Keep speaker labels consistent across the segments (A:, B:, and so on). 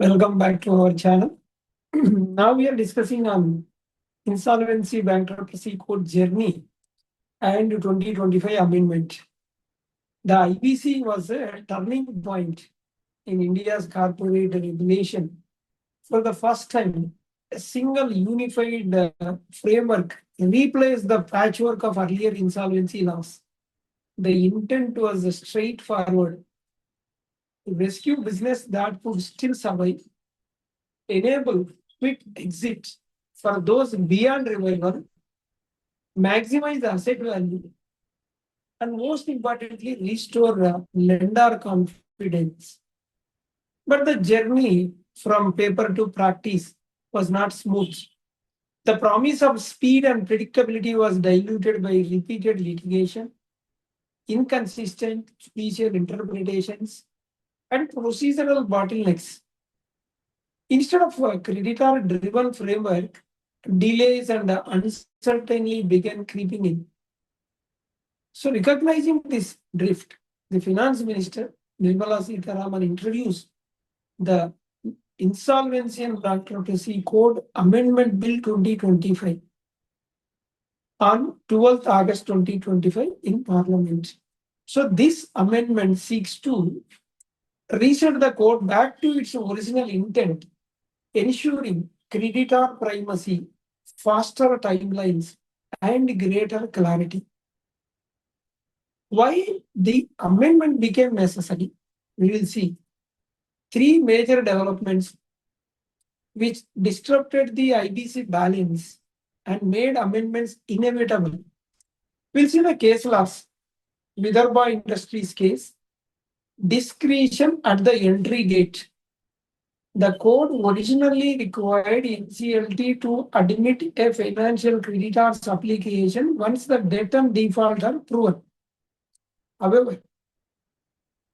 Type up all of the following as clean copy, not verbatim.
A: Welcome back to our channel. Now we are discussing on Insolvency Bankruptcy Code journey and 2025 amendment. The IBC was a turning point in India's corporate regulation. For the first time, a single unified framework replaced the patchwork of earlier insolvency laws. The intent was straightforward: to rescue business that could still survive, enable quick exit for those beyond revival, maximize asset value, and most importantly, restore lender confidence. But the journey from paper to practice was not smooth. The promise of speed and predictability was diluted by repeated litigation, inconsistent judicial interpretations, and procedural bottlenecks. Instead of a creditor-driven framework, delays and uncertainty began creeping in. So, recognizing this drift, the Finance Minister Nirmala Sitharaman introduced the Insolvency and Bankruptcy Code Amendment Bill 2025 on 12th August 2025 in Parliament. So, this amendment seeks to reset the code back to its original intent, ensuring creditor primacy, faster timelines, and greater clarity. Why the amendment became necessary, we will see. Three major developments which disrupted the IBC balance and made amendments inevitable. We'll see the case laws. Vidarbha Industries case, discretion at the entry gate. The code originally required NCLT to admit a financial creditor's application once the debt and default are proven. However,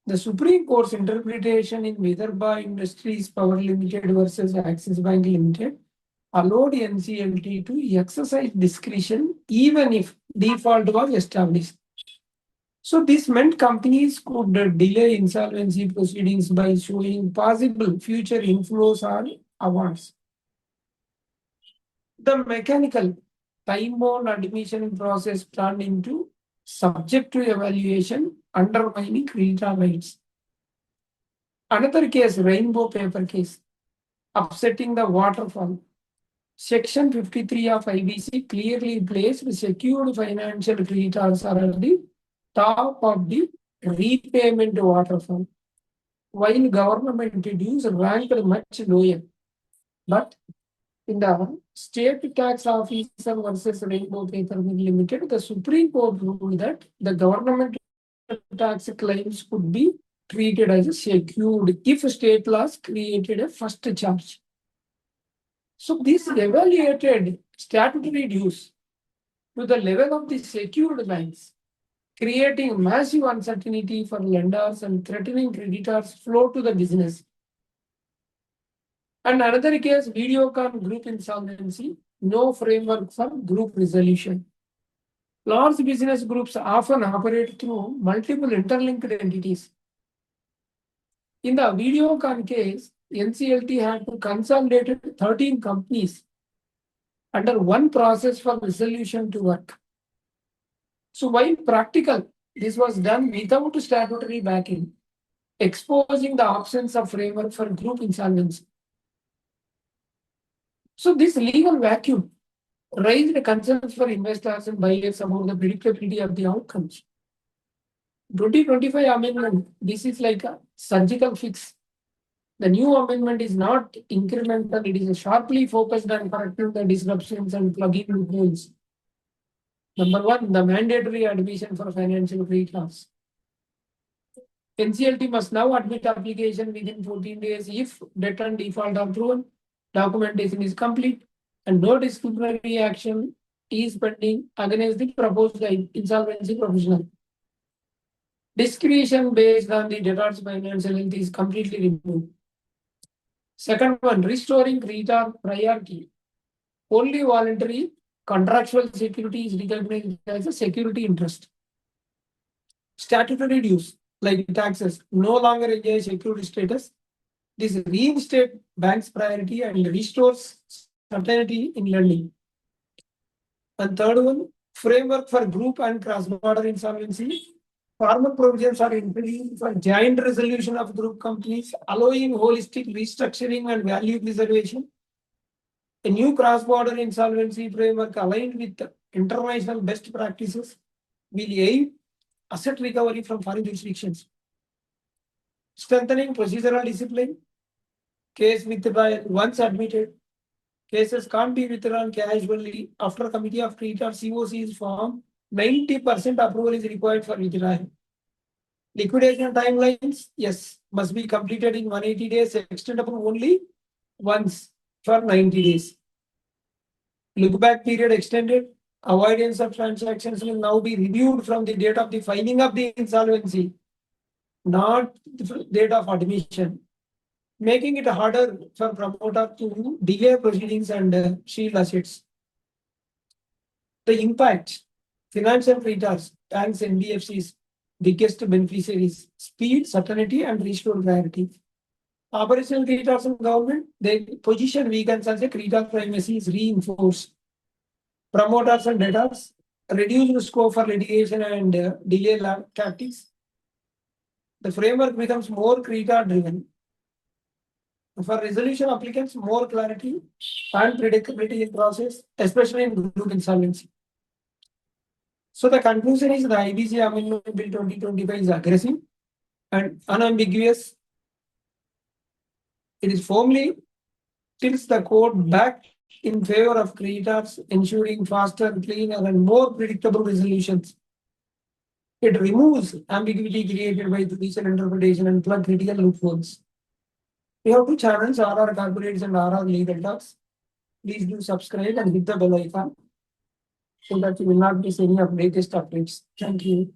A: the Supreme Court's interpretation in Vidarbha Industries Power Limited versus Axis Bank Limited allowed NCLT to exercise discretion even if default was established. So this meant companies could delay insolvency proceedings by showing possible future inflows or awards. The mechanical time-bound admission process turned into subject to evaluation, undermining creditor rights. Another case, Rainbow Paper case, upsetting the waterfall. Section 53 of IBC clearly placed secured financial creditors are at the top of the repayment waterfall, while government dues ranked much lower. But in the State Tax Officer versus Rainbow Paper Limited, the Supreme Court ruled that the government tax claims could be treated as secured if state laws created a first charge. So this evaluated statutory dues to the level of the secured banks, creating massive uncertainty for lenders and threatening creditors' flow to the business. And another case, Videocon group insolvency, no framework for group resolution. Large business groups often operate through multiple interlinked entities. In the Videocon case, NCLT had to consolidate 13 companies under one process for resolution to work. So while practical, this was done without statutory backing, exposing the absence of framework for group insolvency. So this legal vacuum raised concerns for investors and buyers about the predictability of the outcomes. 2025 amendment, this is like a surgical fix. The new amendment is not incremental, it is sharply focused on correcting the disruptions and plugging loopholes. Number one, the mandatory admission for financial creditors. NCLT must now admit application within 14 days if debt and default are proven, documentation is complete, and no disciplinary action is pending against the proposed insolvency professional. Discretion based on the debtor's financial health is completely removed. Second one, restoring creditor priority. Only voluntary contractual security is recognized as a security interest. Statutory dues, like taxes, no longer enjoy security status. This reinstates banks' priority and restores certainty in lending. And third one, framework for group and cross-border insolvency. Formal provisions are introduced for joint resolution of group companies, allowing holistic restructuring and value preservation. A new cross-border insolvency framework aligned with international best practices will aid asset recovery from foreign jurisdictions. Strengthening procedural discipline. Case withdrawal once admitted. Cases can't be withdrawn casually after committee of creditors COC is formed. 90% approval is required for withdrawal. Liquidation timelines, yes, must be completed in 180 days, extendable only once for 90 days. Look back period extended. Avoidance of transactions will now be reviewed from the date of the filing of the insolvency, not the date of admission, making it harder for promoter to delay proceedings and shield assets. The impact, financial creditors, banks, NBFCs, biggest beneficiaries, speed, certainty, and restored clarity. Operational creditors in government, their position weakens as a creditor primacy is reinforced. Promoters and debtors, reduced scope for litigation and delay tactics. The framework becomes more creditor driven. For resolution applicants, more clarity and predictability in process, especially in group insolvency. So the conclusion is the IBC Amendment Bill 2025 is aggressive and unambiguous. It is firmly tilts the code back in favor of creditors, ensuring faster, cleaner, and more predictable resolutions. It removes ambiguity created by judicial interpretation and plug critical loopholes. We have two channels, RR Corporates and RR Legal Talks. Please do subscribe and hit the bell icon so that you will not miss any of latest updates. Thank you.